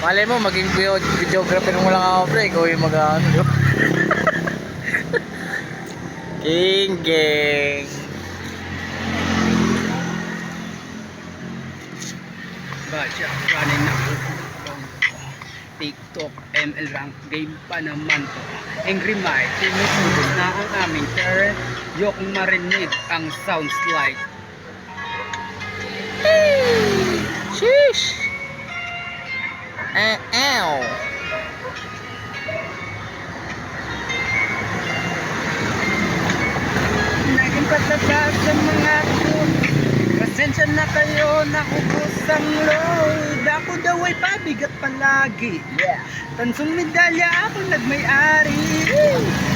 Malay mo, maging videographer mo lang ako, pre. Ikaw yung mag-ano, di ba? King Gang. Bacha, running na po. TikTok, ML rank game pa naman to. Angry Mike, tinutulog na ang aming turn. Yok marinig ang sounds like. Sheesh. Ow. Naging patatas sa mga kun. Pasensya na kayo, naubos ang load. Ako daw ay pabigat palagi. Tansong medalya ako nagmay-ari.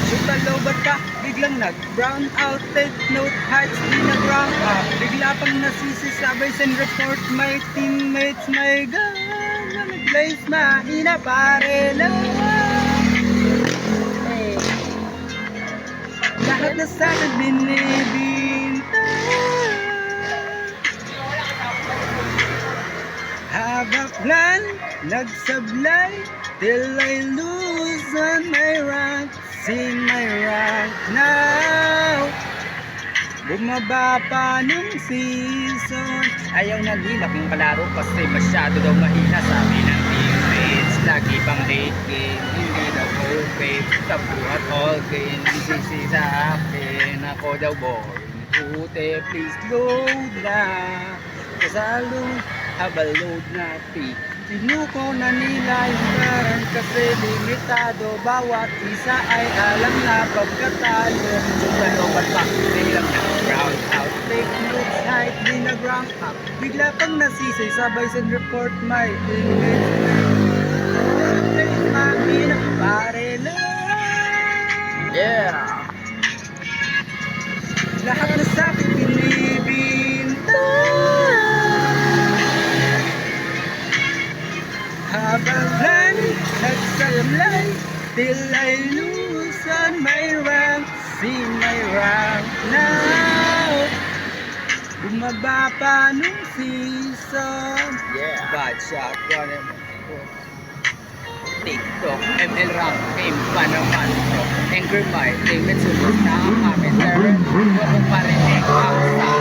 Shoot low ba't ka biglang nag-brown out. Take note, heights di nag-rank up. Bigla pang nasisisabay send report my teammates. My God, na nag-blaze mahina pare lang. Lahat na sa akin binibinta. Habang plan, nagsablay till I lose on my rank. See my rank now. Bumaba pa nung season. Ayaw na nila kung kalaro kasi masyado daw mahina. Sabi ng teammates, lagi pang late game. Hindi daw okay sa buhat all game. Sisi sa akin, ako daw boring. Ute, please load na. Kasalo, habang load na pick. Sinuko na nila yung karan kasi limitado. Bawat isa ay alam na pagkatalo. Sumbalobat pa, nilang na ground out. Take notes, height, di nag-rank up. Bigla pang nasisay, sabay send report my teammates. Makina, pare lang. Yeah. Lahat na sa akin binibinta. Habang plan, nagsalamlay till I lose on my rank. See my rank now. Bumaba pa nung season. Yeah. Bad shot, running. TikTok, ML rank, game pa naman to. Angry Mike, teammates, sunod na ang aming turn. Huwag pa rin ang sa